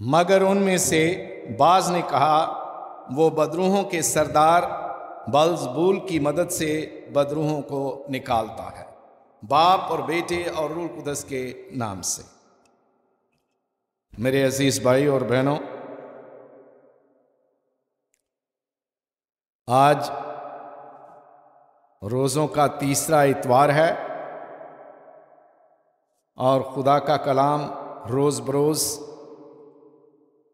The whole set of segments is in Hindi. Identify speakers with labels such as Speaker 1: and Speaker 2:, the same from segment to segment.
Speaker 1: मगर उनमें से बाज ने कहा, वो बदरूहों के सरदार बल्ज़बूल की मदद से बदरूहों को निकालता है, बाप और बेटे और रूह कुदस के नाम से। मेरे अजीज भाई और बहनों, आज रोज़ों का तीसरा इतवार है और खुदा का कलाम रोज़ बरोज़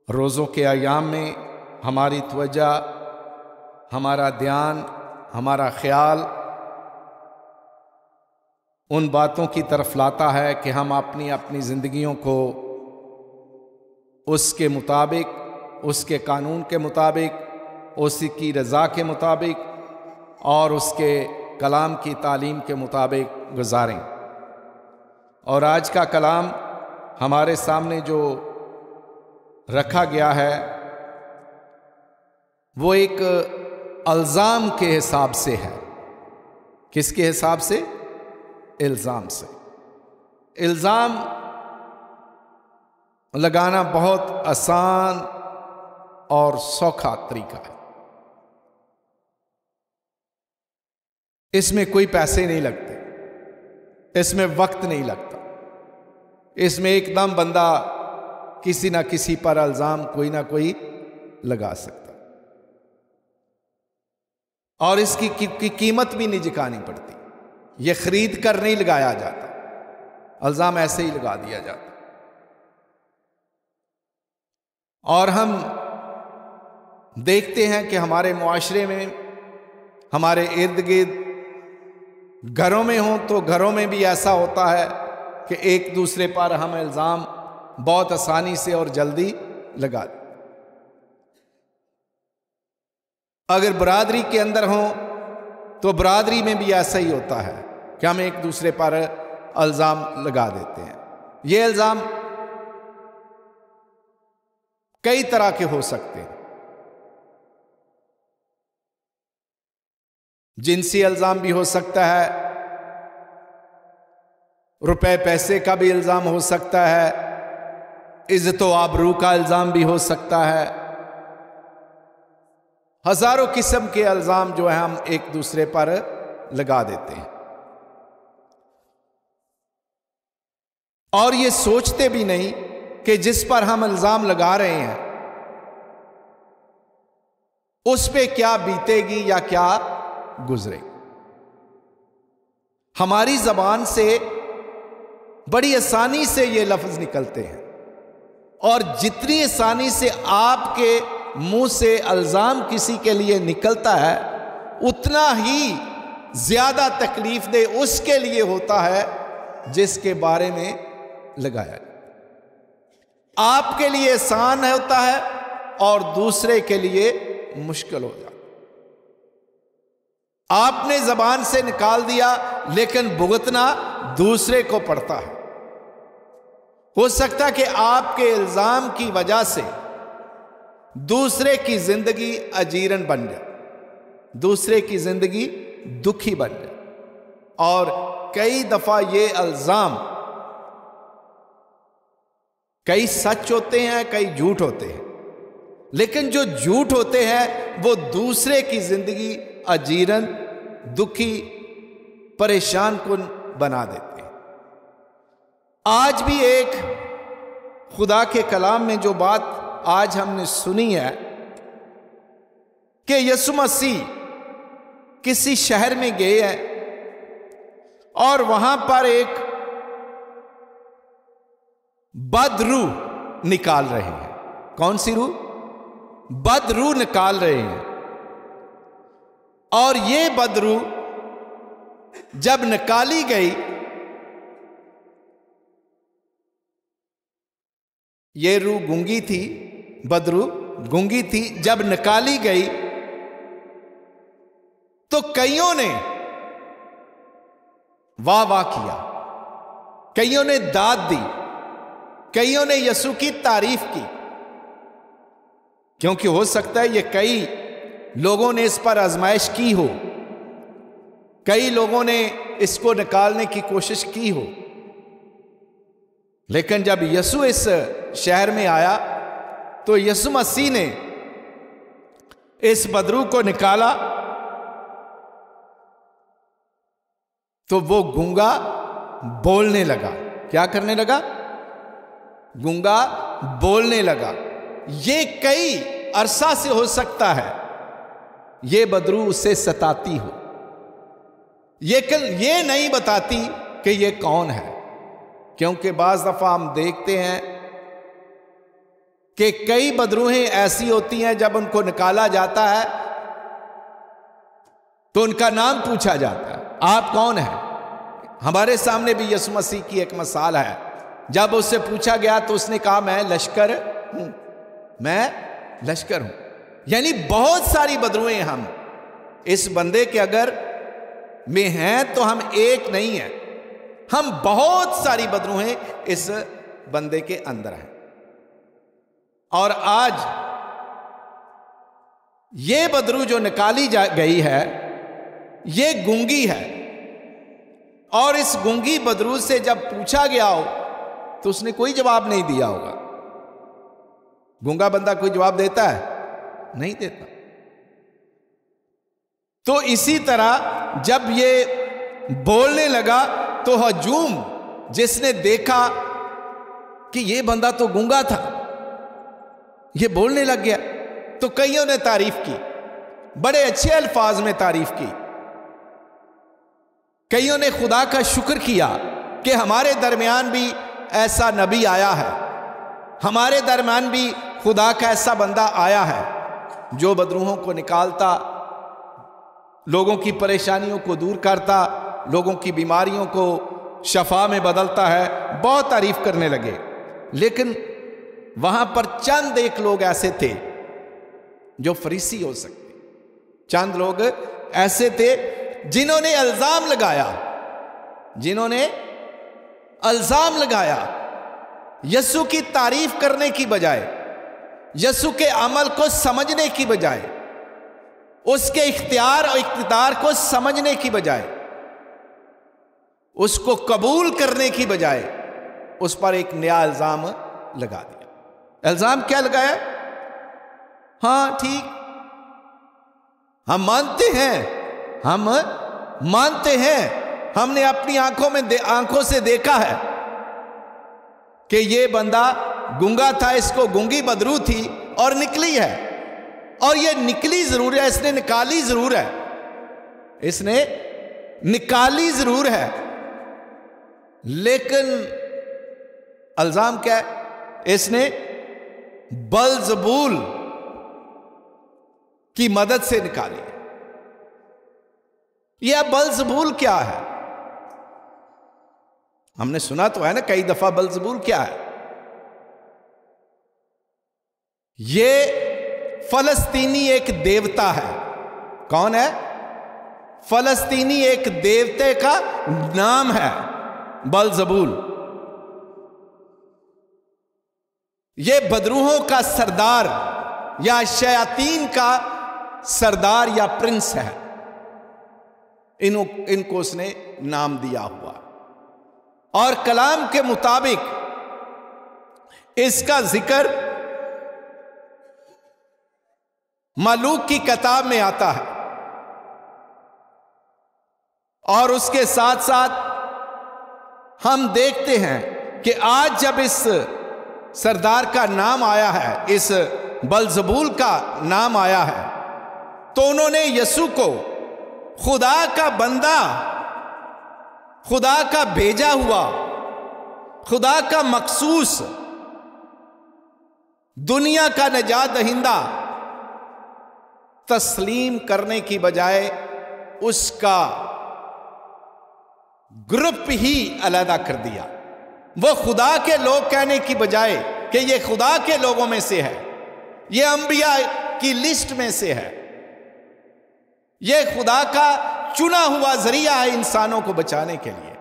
Speaker 1: रोज़ों के अयाम में हमारी तवज्जो, हमारा ध्यान, हमारा ख्याल उन बातों की तरफ लाता है कि हम अपनी अपनी ज़िंदगियों को उसके मुताबिक, उसके कानून के मुताबिक, उसकी रज़ा के मुताबिक और उसके कलाम की तालीम के मुताबिक गुजारें। और आज का कलाम हमारे सामने जो रखा गया है वो एक इल्ज़ाम के हिसाब से है। किसके हिसाब से? इल्ज़ाम से। इल्ज़ाम लगाना बहुत आसान और सौखा तरीका है। इसमें कोई पैसे नहीं लगते, इसमें वक्त नहीं लगता, इसमें एकदम बंदा किसी ना किसी पर इल्ज़ाम कोई ना कोई लगा सकता और इसकी कीमत भी नहीं चुकानी पड़ती। यह खरीद कर नहीं लगाया जाता, इल्ज़ाम ऐसे ही लगा दिया जाता। और हम देखते हैं कि हमारे मुआशरे में, हमारे इर्द गिर्द, घरों में हो तो घरों में भी ऐसा होता है कि एक दूसरे पर हम इल्ज़ाम बहुत आसानी से और जल्दी लगा दें। अगर बरादरी के अंदर हो तो बरादरी में भी ऐसा ही होता है कि हम एक दूसरे पर इल्ज़ाम लगा देते हैं। ये इल्ज़ाम कई तरह के हो सकते हैं। जिनसी इल्ज़ाम भी हो सकता है, रुपए पैसे का भी इल्ज़ाम हो सकता है, इज्जत व आबरू का इल्ज़ाम भी हो सकता है। हजारों किस्म के इल्ज़ाम जो है हम एक दूसरे पर लगा देते हैं और ये सोचते भी नहीं कि जिस पर हम इल्ज़ाम लगा रहे हैं उस पे क्या बीतेगी या क्या गुजरेगी। हमारी जबान से बड़ी आसानी से ये लफ्ज निकलते हैं और जितनी आसानी से आपके मुंह से इल्ज़ाम किसी के लिए निकलता है उतना ही ज्यादा तकलीफ दे उसके लिए होता है जिसके बारे में लगाया। आपके लिए आसान होता है और दूसरे के लिए मुश्किल हो जाता। आपने जबान से निकाल दिया लेकिन भुगतना दूसरे को पड़ता है। हो सकता कि आपके इल्ज़ाम की वजह से दूसरे की जिंदगी अजीरन बन जाए, दूसरे की जिंदगी दुखी बन जाए। और कई दफा ये इल्ज़ाम कई सच होते हैं, कई झूठ होते हैं, लेकिन जो झूठ होते हैं वो दूसरे की जिंदगी अजीरन, दुखी, परेशान कुन बना देते हैं। आज भी एक खुदा के कलाम में जो बात आज हमने सुनी है कि यीशु मसीह किसी शहर में गए हैं और वहां पर एक बदरूह निकाल रहे हैं। कौन सी रूह? बदरूह निकाल रहे हैं। और ये बदरूह जब निकाली गई, ये रूह गूंगी थी, बदरूह गूंगी थी। जब निकाली गई तो कईयों ने वाह वाह किया, कईयों ने दाद दी, कईयों ने यीशु की तारीफ की, क्योंकि हो सकता है ये कई लोगों ने इस पर आजमाइश की हो, कई लोगों ने इसको निकालने की कोशिश की हो। लेकिन जब यीशु इस शहर में आया तो यीशु मसीह ने इस बदरू को निकाला तो वो गूंगा बोलने लगा। क्या करने लगा? गूंगा बोलने लगा। ये कई अरसा से हो सकता है ये बदरू उसे सताती हो, ये नहीं बताती कि ये कौन है, क्योंकि बाज दफा हम देखते हैं कि कई बदरूहें ऐसी होती हैं जब उनको निकाला जाता है तो उनका नाम पूछा जाता है, आप कौन हैं? हमारे सामने भी यीशु मसीह की एक मिसाल है। जब उससे पूछा गया तो उसने कहा मैं लश्कर हूं, मैं लश्कर हूं। यानी बहुत सारी बदरूहें हम इस बंदे के अगर में हैं तो हम एक नहीं हैं, हम बहुत सारी बदरूहें इस बंदे के अंदर हैं। और आज ये बदरू जो निकाली गई है ये गूंगी है, और इस गूंगी बदरू से जब पूछा गया हो तो उसने कोई जवाब नहीं दिया होगा। गूंगा बंदा कोई जवाब देता है? नहीं देता। तो इसी तरह जब ये बोलने लगा तो हजूम जिसने देखा कि ये बंदा तो गूंगा था, ये बोलने लग गया, तो कईयों ने तारीफ की, बड़े अच्छे अल्फाज में तारीफ की। कईयों ने खुदा का शुक्र किया कि हमारे दरमियान भी ऐसा नबी आया है, हमारे दरमियान भी खुदा का ऐसा बंदा आया है जो बदरूहों को निकालता, लोगों की परेशानियों को दूर करता, लोगों की बीमारियों को शफा में बदलता है। बहुत तारीफ करने लगे। लेकिन वहां पर चंद एक लोग ऐसे थे जो फरीसी हो सकते, चंद लोग ऐसे थे जिन्होंने इल्जाम लगाया यीशु की तारीफ करने की बजाय, यीशु के अमल को समझने की बजाय, उसके इख्तियार और इख्तिदार को समझने की बजाय, उसको कबूल करने की बजाय उस पर एक नया इल्जाम लगा दिया। इल्जाम क्या लगाया? हां ठीक, हम मानते हैं, हमने अपनी आंखों से देखा है कि ये बंदा गूंगा था, इसको गूंगी बदरू थी और निकली है, और ये निकली जरूर है, इसने निकाली जरूर है, लेकिन इल्जाम क्या है? इसने बलजबूल की मदद से निकाली। यह बलजबूल क्या है? हमने सुना तो है ना कई दफा, बलजबूल क्या है? ये फलस्तीनी एक देवता है। कौन है? फलस्तीनी एक देवते का नाम है बलजबूल। ये बदरूहों का सरदार या शयातीन का सरदार या प्रिंस है, इनको उसने नाम दिया हुआ। और कलाम के मुताबिक इसका जिक्र मलूक की किताब में आता है, और उसके साथ साथ हम देखते हैं कि आज जब इस सरदार का नाम आया है, इस बलजबूल का नाम आया है, तो उन्होंने यीशु को खुदा का बंदा, खुदा का भेजा हुआ, खुदा का मखसूस, दुनिया का नजात दहिंदा तस्लीम करने की बजाय उसका ग्रुप ही अलग कर दिया। वो खुदा के लोग कहने की बजाय कि ये खुदा के लोगों में से है, ये अंबिया की लिस्ट में से है, ये खुदा का चुना हुआ जरिया है इंसानों को बचाने के लिए,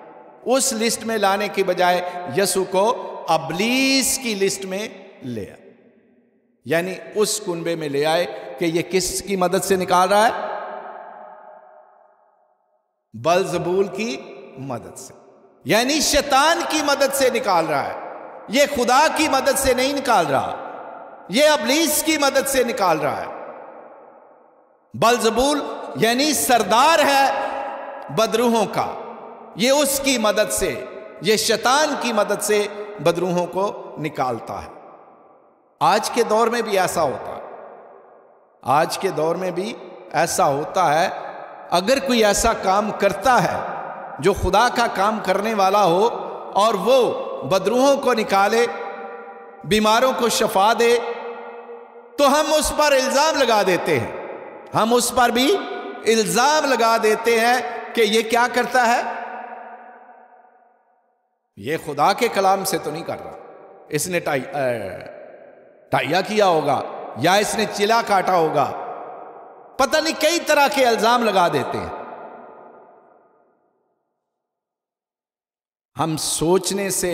Speaker 1: उस लिस्ट में लाने की बजाय यीशु को अबलीस की लिस्ट में ले आए, यानी उस कुनबे में ले आए कि ये किसकी मदद से निकाल रहा है? बलजबूल की मदद से, यानी शैतान की मदद से निकाल रहा है। ये खुदा की मदद से नहीं निकाल रहा, ये इब्लीस की मदद से निकाल रहा है। बलजबूल यानी सरदार है बदरूहों का, ये उसकी मदद से, ये शैतान की मदद से बदरूहों को निकालता है। आज के दौर में भी ऐसा होता है, आज के दौर में भी ऐसा होता है। अगर कोई ऐसा काम करता है जो खुदा का काम करने वाला हो और वो बदरूहों को निकाले, बीमारों को शफा दे, तो हम उस पर इल्जाम लगा देते हैं, हम उस पर भी इल्जाम लगा देते हैं कि ये क्या करता है, ये खुदा के कलाम से तो नहीं कर रहा, इसने टाइया किया होगा या इसने चिला काटा होगा, पता नहीं कई तरह के इल्जाम लगा देते हैं। हम सोचने से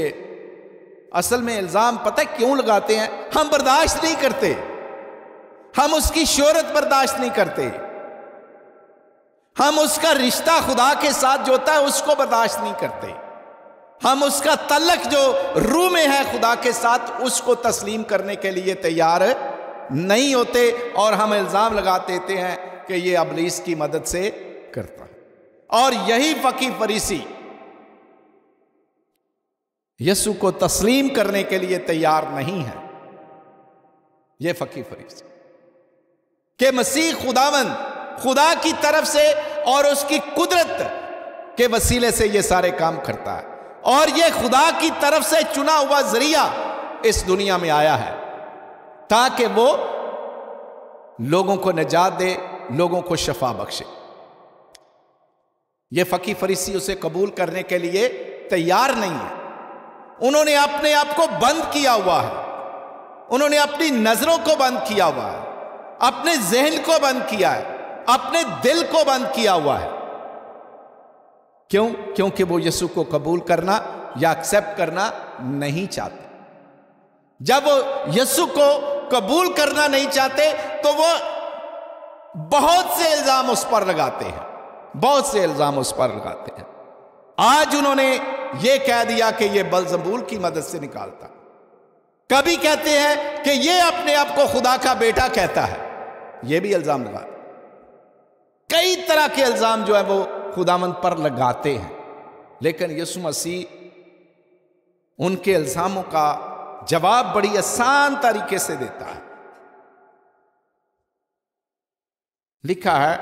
Speaker 1: असल में इल्जाम पता है क्यों लगाते हैं? हम बर्दाश्त नहीं करते, हम उसकी शोहरत बर्दाश्त नहीं करते, हम उसका रिश्ता खुदा के साथ जो होता है उसको बर्दाश्त नहीं करते, हम उसका तल्लक जो रूह में है खुदा के साथ उसको तस्लीम करने के लिए तैयार नहीं होते, और हम इल्जाम लगा देते हैं कि ये इब्लीस की मदद से करता है। और यही फकीह फरीसी यीशु को तस्लीम करने के लिए तैयार नहीं है। ये फकीह फरीसी कि मसीह खुदावंद खुदा की तरफ से और उसकी कुदरत के वसीले से ये सारे काम करता है, और ये खुदा की तरफ से चुना हुआ जरिया इस दुनिया में आया है ताकि वो लोगों को निजात दे, लोगों को शफा बख्शे। ये फकीह फरीसी उसे कबूल करने के लिए तैयार नहीं है। उन्होंने अपने आप को बंद किया हुआ है, उन्होंने अपनी नजरों को बंद किया हुआ है, अपने जहन को बंद किया है, अपने दिल को बंद किया हुआ है। क्यों? क्योंकि वो यीशु को कबूल करना या एक्सेप्ट करना नहीं चाहते। जब वो यीशु को कबूल करना नहीं चाहते तो वो बहुत से इल्जाम उस पर लगाते हैं, बहुत से इल्जाम उस पर लगाते हैं। आज उन्होंने ये कह दिया कि ये बलजबूल की मदद से निकालता, कभी कहते हैं कि ये अपने आप को खुदा का बेटा कहता है, ये भी इल्जाम लगाते। कई तरह के इल्जाम जो है वो खुदावंद पर लगाते हैं, लेकिन यीशु मसीह उनके इल्जामों का जवाब बड़ी आसान तरीके से देता है। लिखा है,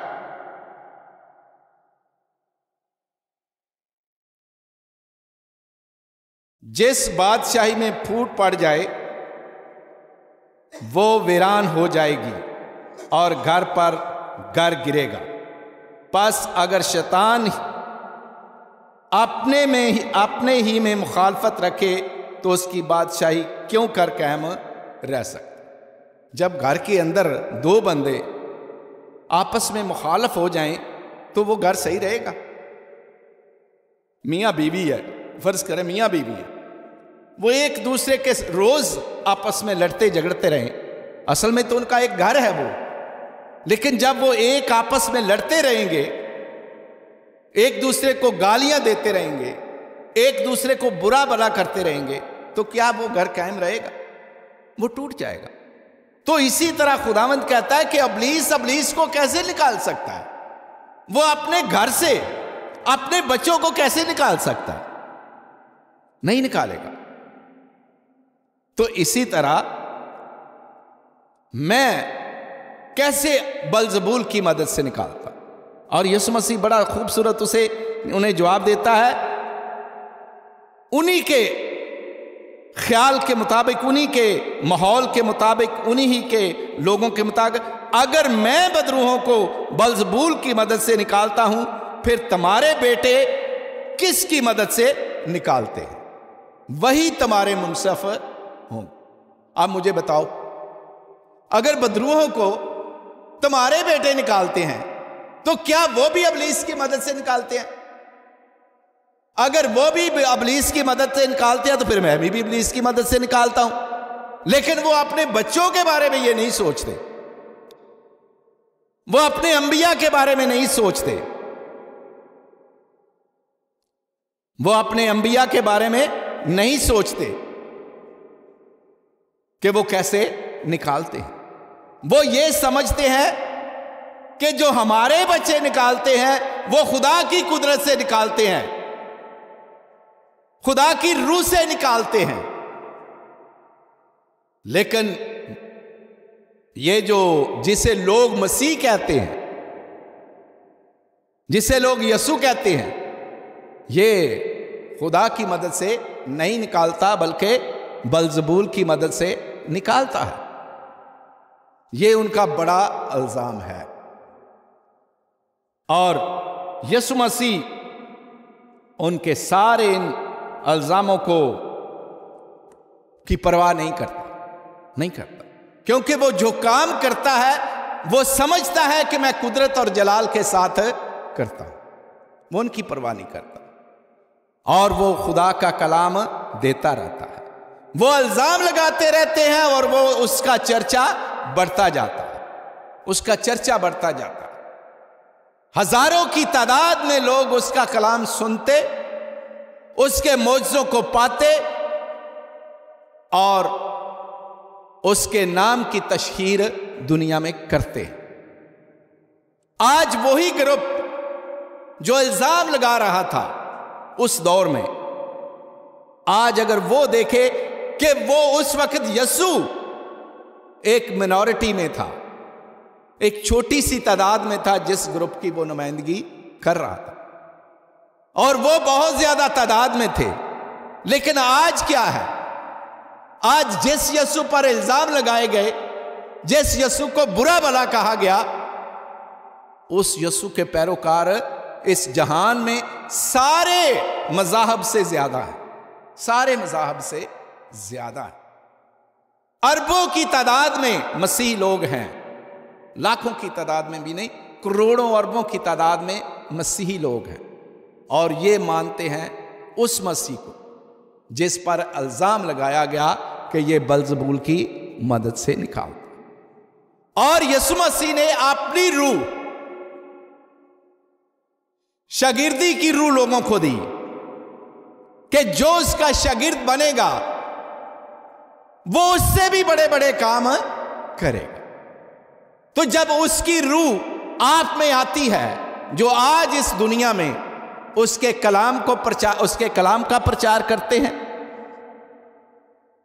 Speaker 1: जिस बादशाही में फूट पड़ जाए वो वीरान हो जाएगी और घर पर घर गिरेगा। बस अगर शैतान अपने ही में मुखालफत रखे तो उसकी बादशाही क्यों कर कायम रह सकती। जब घर के अंदर दो बंदे आपस में मुखालफ हो जाएं तो वो घर सही रहेगा। मियाँ बीवी है, फर्ज करें मियाँ बीवी है, वो एक दूसरे के रोज आपस में लड़ते झगड़ते रहें, असल में तो उनका एक घर है वो, लेकिन जब वो एक आपस में लड़ते रहेंगे, एक दूसरे को गालियां देते रहेंगे, एक दूसरे को बुरा भला करते रहेंगे, तो क्या वो घर कायम रहेगा? वो टूट जाएगा। तो इसी तरह खुदावंद कहता है कि इब्लीस को कैसे निकाल सकता है? वो अपने घर से अपने बच्चों को कैसे निकाल सकता है? नहीं निकालेगा। तो इसी तरह मैं कैसे बलजबूल की मदद से निकालता? और यीशु मसीह बड़ा खूबसूरत उन्हें जवाब देता है, उन्हीं के ख्याल के मुताबिक, उन्हीं के माहौल के मुताबिक, उन्हीं ही के लोगों के मुताबिक, अगर मैं बदरूहों को बलजबूल की मदद से निकालता हूं, फिर तुम्हारे बेटे किसकी मदद से निकालते हैं? वही तुम्हारे मुंसफ हों। आप मुझे बताओ, अगर बदरूहों को तुम्हारे बेटे निकालते हैं तो क्या वो भी इब्लीस की मदद से निकालते हैं? अगर वो भी इब्लीस की मदद से निकालते हैं तो फिर मैं भी इब्लीस की मदद से निकालता हूं। लेकिन वो अपने बच्चों के बारे में ये नहीं सोचते, वो अपने अंबिया के बारे में नहीं सोचते, वो अपने अंबिया के बारे में नहीं सोचते कि वो कैसे निकालते हैं। वो ये समझते हैं कि जो हमारे बच्चे निकालते हैं वो खुदा की कुदरत से निकालते हैं, खुदा की रूह से निकालते हैं। लेकिन ये जो जिसे लोग मसीह कहते हैं, जिसे लोग यसु कहते हैं, ये खुदा की मदद से नहीं निकालता बल्कि बलजबूल की मदद से निकालता है। ये उनका बड़ा इल्जाम है। और यसु मसीह उनके सारे इन इल्जामों की परवाह नहीं करता, क्योंकि वो जो काम करता है वो समझता है कि मैं कुदरत और जलाल के साथ करता हूं। वो उनकी परवाह नहीं करता और वो खुदा का कलाम देता रहता है। वो इल्जाम लगाते रहते हैं और वो उसका चर्चा बढ़ता जाता है, उसका चर्चा बढ़ता जाता है। हजारों की तादाद में लोग उसका कलाम सुनते, उसके मौजज़ों को पाते और उसके नाम की तशहीर दुनिया में करते हैं। आज वही ग्रुप जो इल्जाम लगा रहा था उस दौर में, आज अगर वो देखे कि वो उस वक्त यसु एक मिनॉरिटी में था, एक छोटी सी तादाद में था जिस ग्रुप की वो नुमाइंदगी कर रहा था, और वो बहुत ज्यादा तादाद में थे। लेकिन आज क्या है? आज जिस यसु पर इल्जाम लगाए गए, जिस यसु को बुरा भला कहा गया, उस यसु के पैरोकार इस जहान में सारे मज़ाहब से ज्यादा है, सारे मज़ाहब से ज्यादा है। अरबों की तादाद में मसीह लोग हैं, लाखों की तादाद में भी नहीं, करोड़ों अरबों की तादाद में मसीही लोग हैं, और ये मानते हैं उस मसीह को जिस पर इल्जाम लगाया गया कि ये बलजबूल की मदद से निकालता। और यसु मसीह ने अपनी रूह, शागिर्दी की रूह लोगों को दी कि जो उसका शागिर्द बनेगा वो उससे भी बड़े बड़े काम करेगा। तो जब उसकी रूह आप में आती है, जो आज इस दुनिया में उसके कलाम का प्रचार करते हैं,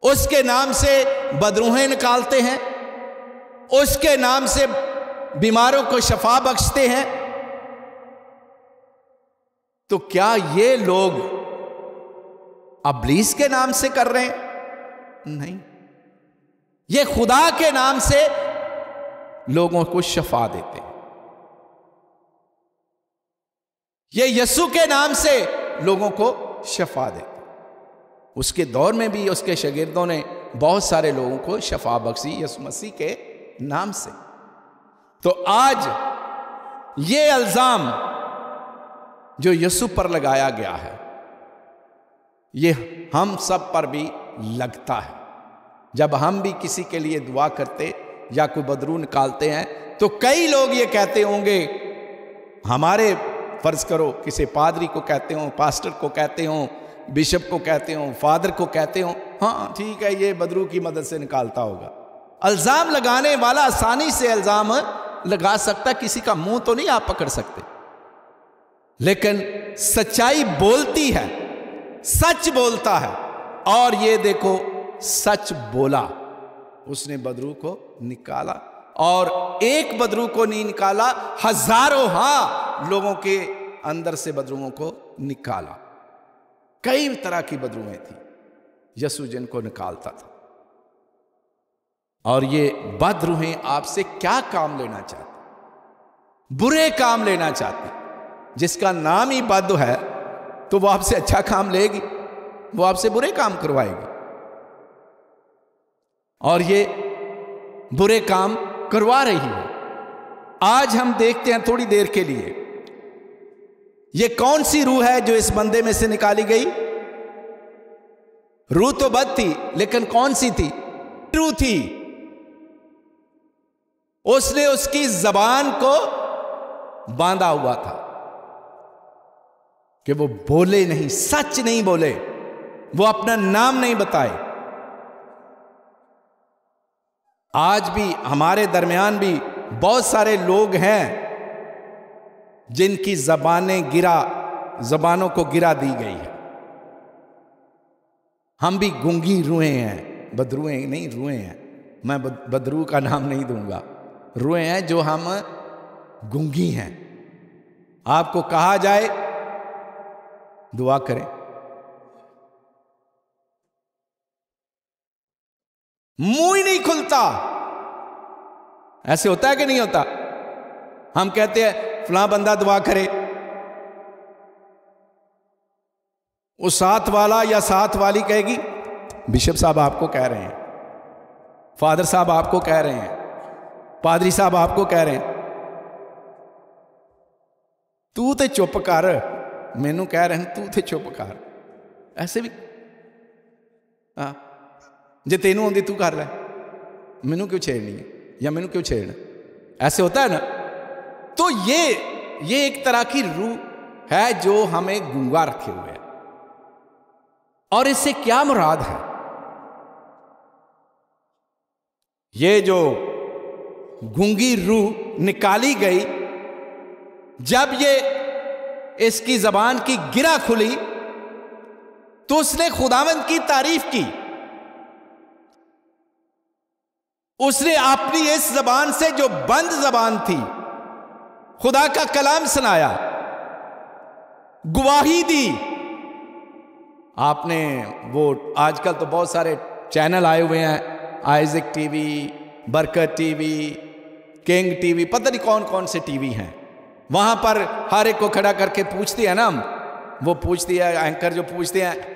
Speaker 1: उसके नाम से बदरूहें निकालते हैं, उसके नाम से बीमारों को शफा बख्शते हैं, तो क्या ये लोग अब्लीस के नाम से कर रहे हैं? नहीं, ये खुदा के नाम से लोगों को शफा देते हैं। ये यसु के नाम से लोगों को शफा देते हैं। उसके दौर में भी उसके शागिर्दों ने बहुत सारे लोगों को शफा बख्शी यसु मसीह के नाम से। तो आज ये इल्जाम जो यसु पर लगाया गया है, ये हम सब पर भी लगता है। जब हम भी किसी के लिए दुआ करते या कोई बदरू निकालते हैं तो कई लोग ये कहते होंगे, हमारे फर्ज करो किसी पादरी को कहते हो, पास्टर को कहते हो, बिशप को कहते हो, फादर को कहते हो, हाँ ठीक है ये बदरू की मदद से निकालता होगा। इल्जाम लगाने वाला आसानी से इल्जाम लगा सकता, किसी का मुंह तो नहीं आप पकड़ सकते, लेकिन सच्चाई बोलती है, सच बोलता है। और ये देखो सच बोला, उसने बदरू को निकाला, और एक बदरू को नहीं निकाला, हजारों लोगों के अंदर से बदरुओं को निकाला। कई तरह की बदरुएं थी यसु जिनको निकालता था। और ये बदरूहें आपसे क्या काम लेना चाहती? बुरे काम लेना चाहती। जिसका नाम ही बद है तो वो आपसे अच्छा काम लेगी, वो आपसे बुरे काम करवाएगी, और ये बुरे काम करवा रही है। आज हम देखते हैं थोड़ी देर के लिए, ये कौन सी रूह है जो इस बंदे में से निकाली गई? रूह तो बद थी, लेकिन कौन सी थी? रूह थी। उसने उसकी जबान को बांधा हुआ था कि वो बोले नहीं, सच नहीं बोले, वो अपना नाम नहीं बताए। आज भी हमारे दरमियान भी बहुत सारे लोग हैं जिनकी जबानों को गिरा दी गई है। हम भी गूंगी रुएं हैं, बदरुएं नहीं रुएं हैं, मैं बदरू का नाम नहीं दूंगा, रुएं हैं जो हम गूंगी हैं। आपको कहा जाए दुआ करें, मुंह ही नहीं खुलता। ऐसे होता है कि नहीं होता? हम कहते हैं फलां बंदा दुआ करे, वो साथ वाला या साथ वाली कहेगी बिशप साहब आपको कह रहे हैं, फादर साहब आपको कह रहे हैं, पादरी साहब आपको कह रहे हैं। तू ते चुप कर, मैनू कह रहे हैं तू ते चुप कर। ऐसे भी हाँ, जे तेनू आंदी तू कर ले, मैनू क्यों छेड़नी है या मैनू क्यों छेड़ना, ऐसे होता है ना। तो ये एक तरह की रूह है जो हमें गूंगा रखे हुए है। और इससे क्या मुराद है? ये जो गूंगी रूह निकाली गई, जब ये इसकी जबान की गिरा खुली तो उसने खुदावंद की तारीफ की। उसने अपनी इस जबान से जो बंद जबान थी खुदा का कलाम सुनाया, गवाही दी। आपने वो आजकल तो बहुत सारे चैनल आए हुए हैं, आइजक टीवी, बरकत टीवी, किंग टीवी, पता नहीं कौन कौन से टीवी हैं। वहां पर हर एक को खड़ा करके पूछते हैं ना, वो पूछती है, एंकर जो पूछते हैं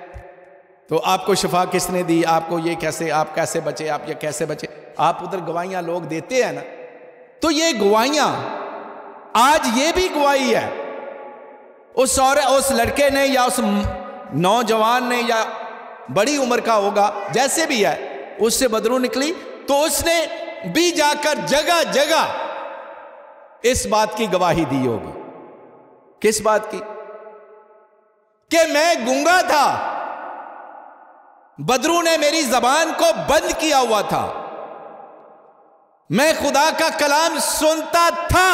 Speaker 1: तो आपको शिफा किसने दी, आपको ये कैसे, आप कैसे बचे, आप ये कैसे बचे। आप उधर गवाहियां लोग देते हैं ना, तो ये गवाहियां आज ये भी गवाही है। उस लड़के ने या उस नौजवान ने या बड़ी उम्र का होगा, जैसे भी है, उससे बदरू निकली तो उसने भी जाकर जगह जगह इस बात की गवाही दी होगी। किस बात की? कि मैं गूंगा था, बदरू ने मेरी जबान को बंद किया हुआ था, मैं खुदा का कलाम सुनता था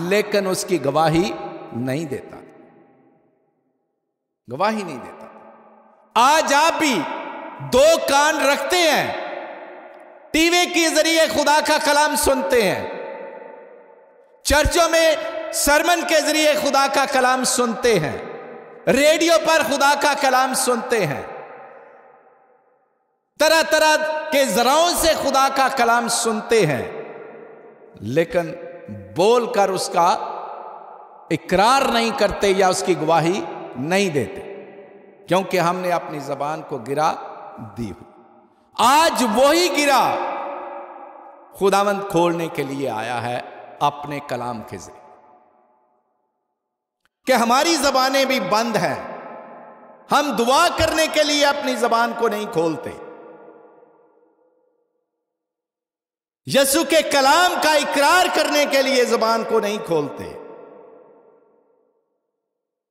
Speaker 1: लेकिन उसकी गवाही नहीं देता, गवाही नहीं देता। आज आप भी दो कान रखते हैं, टीवी के जरिए खुदा का कलाम सुनते हैं, चर्चों में सरमन के जरिए खुदा का कलाम सुनते हैं, रेडियो पर खुदा का कलाम सुनते हैं, तरह तरह के जराओं से खुदा का कलाम सुनते हैं, लेकिन बोलकर उसका इकरार नहीं करते या उसकी गवाही नहीं देते, क्योंकि हमने अपनी जबान को गिरा दी हुई। आज वही गिरा खुदावंद खोलने के लिए आया है अपने कलाम के जरिए, कि हमारी जबानें भी बंद हैं, हम दुआ करने के लिए अपनी जबान को नहीं खोलते, यसु के कलाम का इकरार करने के लिए जबान को नहीं खोलते।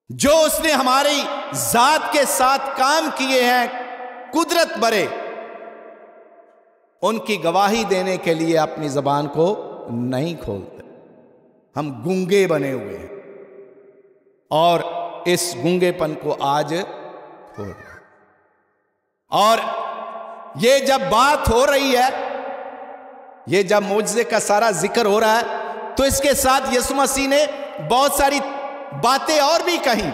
Speaker 1: जो उसने हमारी जात के साथ काम किए हैं कुदरत भरे, उनकी गवाही देने के लिए अपनी जबान को नहीं खोलते। हम गूंगे बने हुए हैं और इस गूंगेपन को आज खोल, और ये जब बात हो रही है, ये जब मुआजिजे का सारा जिक्र हो रहा है, तो इसके साथ यीशु मसीह ने बहुत सारी बातें और भी कही।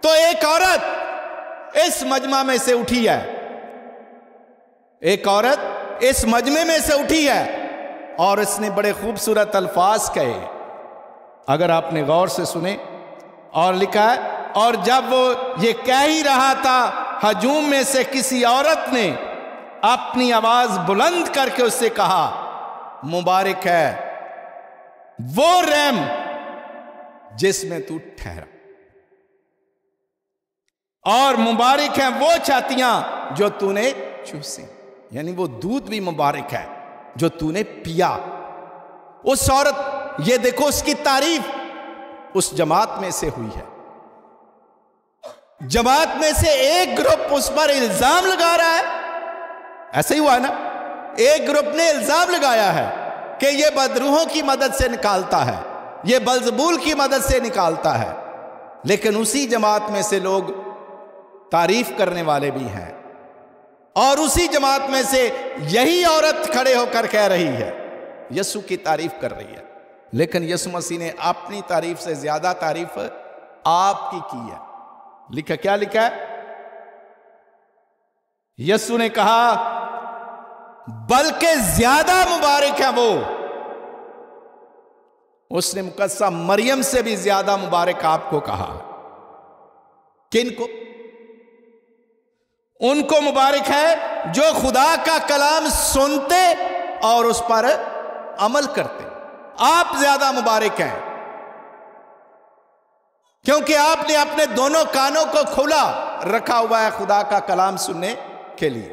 Speaker 1: तो एक औरत इस मजमा में से उठी है, एक औरत इस मजमे में से उठी है और इसने बड़े खूबसूरत अल्फाज कहे, अगर आपने गौर से सुने। और लिखा है, और जब वो ये कह ही रहा था, हजूम में से किसी औरत ने अपनी आवाज बुलंद करके उससे कहा, मुबारक है वो रहम जिसमें तू ठहरा, और मुबारक है वो छातियां जो तूने चूसी। यानी वो दूध भी मुबारक है जो तूने पिया। उस औरत, ये देखो उसकी तारीफ उस जमात में से हुई है। जमात में से एक ग्रुप उस पर इल्जाम लगा रहा है, ऐसे ही हुआ ना, एक ग्रुप ने इल्जाम लगाया है कि ये बदरूहों की मदद से निकालता है, ये बल्जबूल की मदद से निकालता है, लेकिन उसी जमात में से लोग तारीफ करने वाले भी हैं और उसी जमात में से यही औरत खड़े होकर कह रही है, यीशु की तारीफ कर रही है, लेकिन यीशु मसीह ने अपनी तारीफ से ज्यादा तारीफ आपकी की है। लिखा, क्या लिखा है? यीशु ने कहा बल्कि ज्यादा मुबारक है वो, उसने मुकद्दसा मरियम से भी ज्यादा मुबारक आपको कहा। किनको? उनको मुबारक है जो खुदा का कलाम सुनते और उस पर अमल करते। आप ज्यादा मुबारक हैं क्योंकि आपने अपने दोनों कानों को खुला रखा हुआ है खुदा का कलाम सुनने के लिए।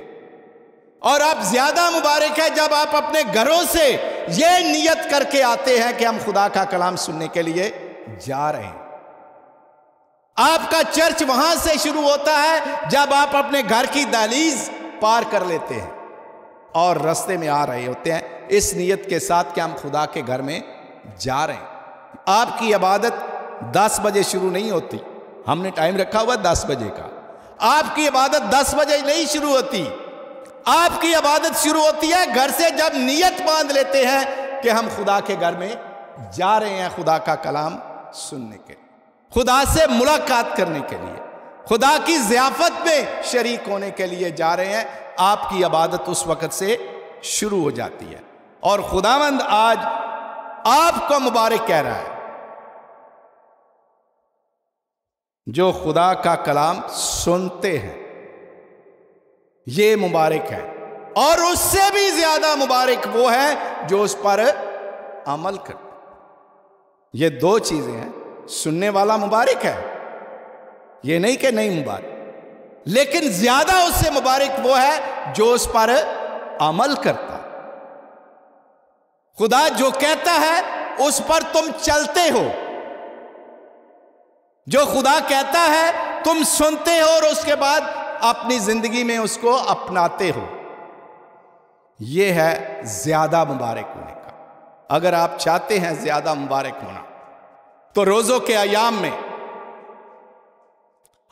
Speaker 1: और आप ज्यादा मुबारक है जब आप अपने घरों से यह नियत करके आते हैं कि हम खुदा का कलाम सुनने के लिए जा रहे हैं। आपका चर्च वहां से शुरू होता है जब आप अपने घर की दहलीज पार कर लेते हैं और रास्ते में आ रहे होते हैं इस नियत के साथ कि हम खुदा के घर में जा रहे हैं। आपकी इबादत 10 बजे शुरू नहीं होती, हमने टाइम रखा हुआ 10 बजे का। आपकी इबादत 10 बजे नहीं शुरू होती, आपकी इबादत शुरू होती है घर से जब नियत बांध लेते हैं कि हम खुदा के घर में जा रहे हैं खुदा का कलाम सुनने के लिए, खुदा से मुलाकात करने के लिए, खुदा की ज़ियाफत में शरीक होने के लिए जा रहे हैं। आपकी इबादत उस वक्त से शुरू हो जाती है और खुदावंद आज आपको मुबारक कह रहा है जो खुदा का कलाम सुनते हैं, ये मुबारक है। और उससे भी ज्यादा मुबारक वो है जो उस पर अमल करते। ये दो चीजें हैं, सुनने वाला मुबारक है, ये नहीं कि नहीं मुबारक, लेकिन ज्यादा उससे मुबारक वो है जो उस पर अमल करता है। खुदा जो कहता है उस पर तुम चलते हो, जो खुदा कहता है तुम सुनते हो और उसके बाद अपनी जिंदगी में उसको अपनाते हो। यह है ज्यादा मुबारक होने का। अगर आप चाहते हैं ज्यादा मुबारक होना तो रोजों के अयाम में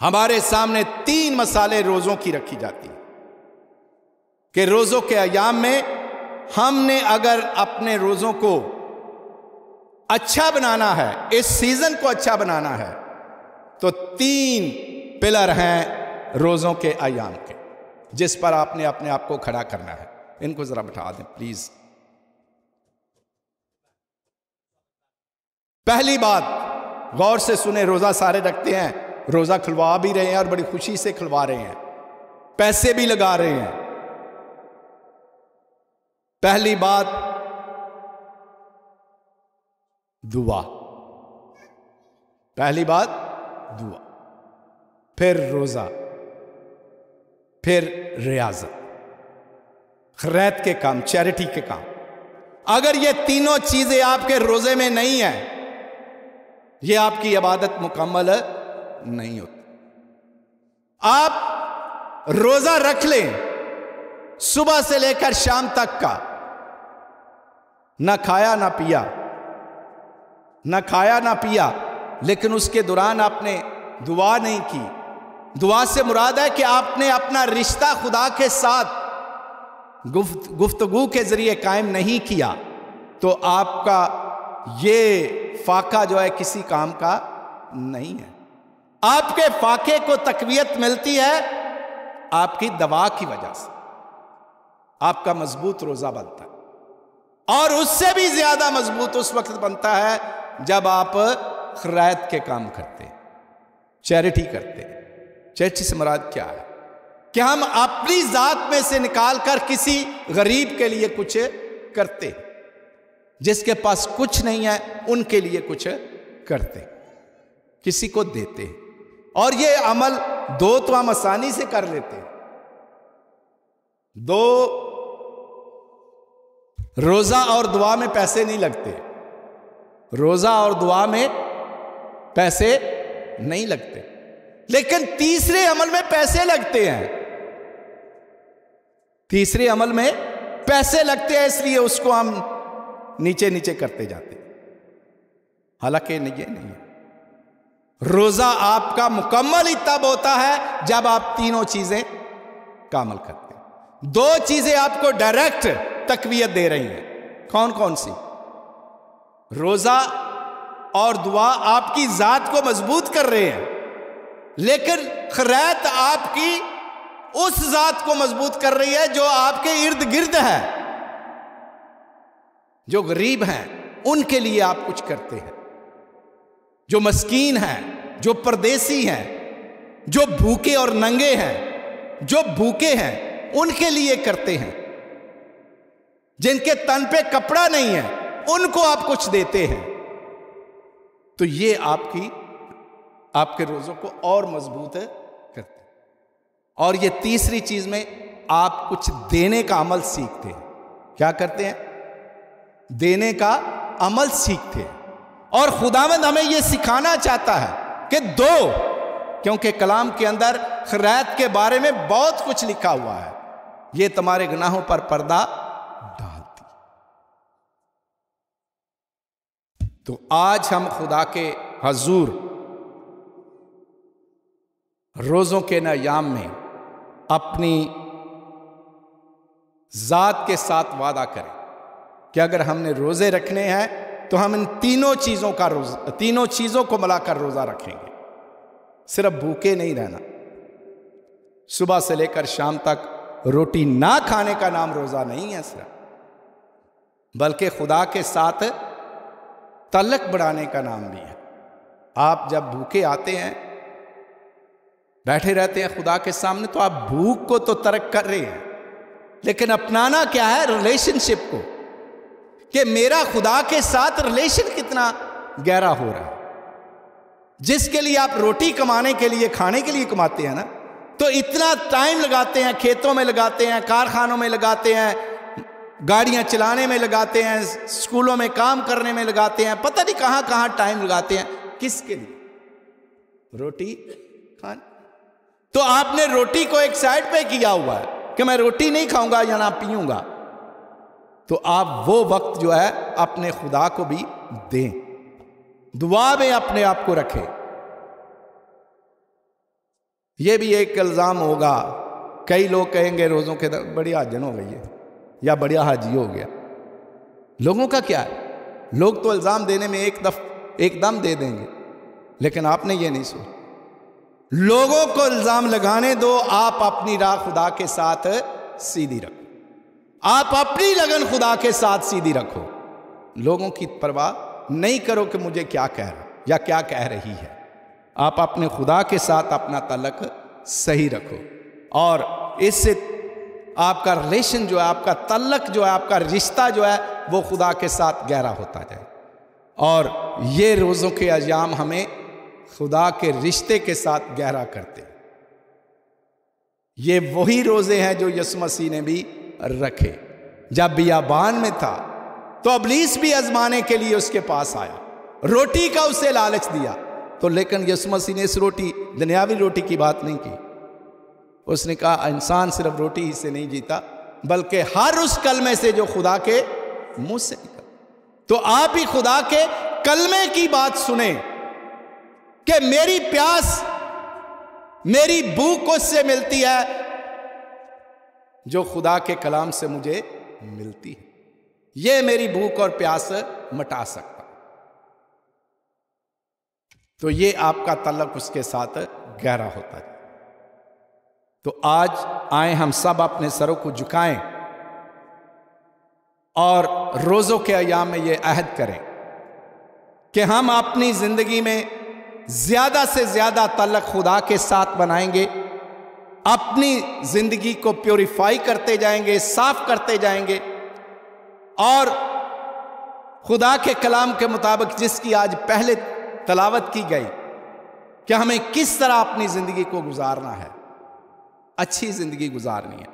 Speaker 1: हमारे सामने 3 मसाले रोजों की रखी जाती है कि रोजों के अयाम में हमने अगर अपने रोजों को अच्छा बनाना है, इस सीजन को अच्छा बनाना है, तो 3 पिलर हैं रोजों के अयाम के जिस पर आपने अपने आप को खड़ा करना है। इनको जरा बिठा दें प्लीज। पहली बात गौर से सुने, रोजा सारे रखते हैं, रोजा खुलवा भी रहे हैं और बड़ी खुशी से खुलवा रहे हैं, पैसे भी लगा रहे हैं। पहली बात दुआ, पहली बात दुआ, फिर रोजा, फिर रियाजत, खैरात के काम, चैरिटी के काम। अगर ये तीनों चीजें आपके रोजे में नहीं है, ये आपकी इबादत मुकम्मल नहीं होती। आप रोजा रख लें सुबह से लेकर शाम तक का, ना खाया ना पिया, ना खाया ना पिया, लेकिन उसके दौरान आपने दुआ नहीं की। दुआ से मुराद है कि आपने अपना रिश्ता खुदा के साथ गुफ्तगू के जरिए कायम नहीं किया, तो आपका ये फाका जो है किसी काम का नहीं है। आपके फाके को तकवीयत मिलती है आपकी दवा की वजह से, आपका मजबूत रोजा बनता है। और उससे भी ज्यादा मजबूत उस वक्त बनता है जब आप खैरात के काम करते हैं, चैरिटी करते हैं। चैरिटी से मुराद क्या है कि हम अपनी जात में से निकालकर किसी गरीब के लिए कुछ करते हैं, जिसके पास कुछ नहीं है उनके लिए कुछ करते, किसी को देते हैं। और ये अमल 2 तो हम आसानी से कर लेते हैं, 2 रोजा और दुआ में पैसे नहीं लगते, रोजा और दुआ में पैसे नहीं लगते, लेकिन तीसरे अमल में पैसे लगते हैं। तीसरे अमल में पैसे लगते हैं इसलिए उसको हम नीचे नीचे करते जाते हैं। हालांकि ये नहीं है। रोजा आपका मुकम्मल ही तब होता है जब आप तीनों चीजें कामल करते हैं। दो चीजें आपको डायरेक्ट तकवीयत दे रही हैं। कौन कौन सी? रोजा और दुआ आपकी जात को मजबूत कर रहे हैं, लेकिन खैरात आपकी उस जात को मजबूत कर रही है जो आपके इर्द गिर्द है, जो गरीब हैं उनके लिए आप कुछ करते हैं, जो मस्कीन हैं, जो परदेसी हैं, जो भूखे और नंगे हैं, जो भूखे हैं उनके लिए करते हैं, जिनके तन पे कपड़ा नहीं है उनको आप कुछ देते हैं। तो ये आपके रोजों को और मजबूत करते हैं। और ये तीसरी चीज में आप कुछ देने का अमल सीखते हैं। क्या करते हैं? देने का अमल सीखते हैं। और खुदावंद हमें यह सिखाना चाहता है कि दो, क्योंकि कलाम के अंदर खैरात के बारे में बहुत कुछ लिखा हुआ है। यह तुम्हारे गुनाहों पर पर्दा डालती। तो आज हम खुदा के हजूर रोजों के नयाम में अपनी जात के साथ वादा करें कि अगर हमने रोजे रखने हैं तो हम इन तीनों चीजों को मिलाकर रोजा रखेंगे। सिर्फ भूखे नहीं रहना, सुबह से लेकर शाम तक रोटी ना खाने का नाम रोजा नहीं है सिर्फ, बल्कि खुदा के साथ तल्लक बढ़ाने का नाम भी है। आप जब भूखे आते हैं, बैठे रहते हैं खुदा के सामने, तो आप भूख को तो तर्क कर रहे हैं, लेकिन अपनाना क्या है? रिलेशनशिप को, कि मेरा खुदा के साथ रिलेशन कितना गहरा हो रहा है। जिसके लिए आप रोटी कमाने के लिए, खाने के लिए कमाते हैं ना, तो इतना टाइम लगाते हैं, खेतों में लगाते हैं, कारखानों में लगाते हैं, गाड़ियां चलाने में लगाते हैं, स्कूलों में काम करने में लगाते हैं, पता नहीं कहां कहां टाइम लगाते हैं। किसके लिए? रोटी खाने। तो आपने रोटी को एक साइड पे किया हुआ है कि मैं रोटी नहीं खाऊंगा या ना पीऊंगा। तो आप वो वक्त जो है अपने खुदा को भी दें, दुआ में अपने आप को रखें। यह भी एक इल्जाम होगा, कई लोग कहेंगे रोजों के बड़ी हाजन हो गई है या बढ़िया हाजी हो गया। लोगों का क्या है? लोग तो इल्जाम देने में एकदम दे देंगे, लेकिन आपने ये नहीं सोचा। लोगों को इल्जाम लगाने दो, आप अपनी राह खुदा के साथ सीधी रखो। आप अपनी लगन खुदा के साथ सीधी रखो। लोगों की परवाह नहीं करो कि मुझे क्या कह रहा या क्या कह रही है। आप अपने खुदा के साथ अपना तल्लक सही रखो, और इससे आपका रिलेशन जो है, आपका तल्लक जो है, आपका रिश्ता जो है, वो खुदा के साथ गहरा होता जाए। और ये रोज़ों के अय्याम हमें खुदा के रिश्ते के साथ गहरा करते हैं। ये वही रोज़े हैं जो यीशु मसीह ने भी रखे। जब बियाबान में था तो इब्लीस भी आजमाने के लिए उसके पास आया, रोटी का उसे लालच दिया, तो लेकिन यीशु मसीह ने इस दुनियावी रोटी की बात नहीं की। उसने कहा इंसान सिर्फ रोटी ही से नहीं जीता, बल्कि हर उस कलमे से जो खुदा के मुंह से निकला। तो आप ही खुदा के कलमे की बात सुने कि मेरी प्यास, मेरी भूख उससे मिलती है जो खुदा के कलाम से मुझे मिलती है। यह मेरी भूख और प्यास मिटा सकता। तो ये आपका तल्लक उसके साथ गहरा होता है। तो आज आए हम सब अपने सरों को झुकाएं और रोज़ों के अय्याम में ये अहद करें कि हम अपनी जिंदगी में ज्यादा से ज्यादा तल्लक खुदा के साथ बनाएंगे, अपनी जिंदगी को प्योरीफाई करते जाएंगे, साफ करते जाएंगे, और खुदा के कलाम के मुताबिक जिसकी आज पहले तलावत की गई कि हमें किस तरह अपनी जिंदगी को गुजारना है, अच्छी जिंदगी गुजारनी है,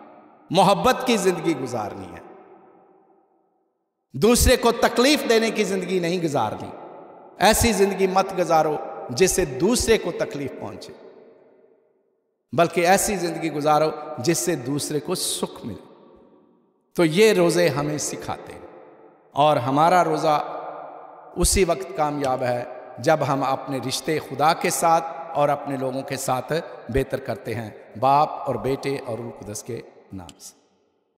Speaker 1: मोहब्बत की जिंदगी गुजारनी है, दूसरे को तकलीफ देने की जिंदगी नहीं गुजारनी। ऐसी जिंदगी मत गुजारो जिससे दूसरे को तकलीफ पहुंचे, बल्कि ऐसी जिंदगी गुजारो जिससे दूसरे को सुख मिले। तो ये रोज़े हमें सिखाते हैं। और हमारा रोज़ा उसी वक्त कामयाब है जब हम अपने रिश्ते खुदा के साथ और अपने लोगों के साथ बेहतर करते हैं, बाप और बेटे और रूह कुदस के नाम से।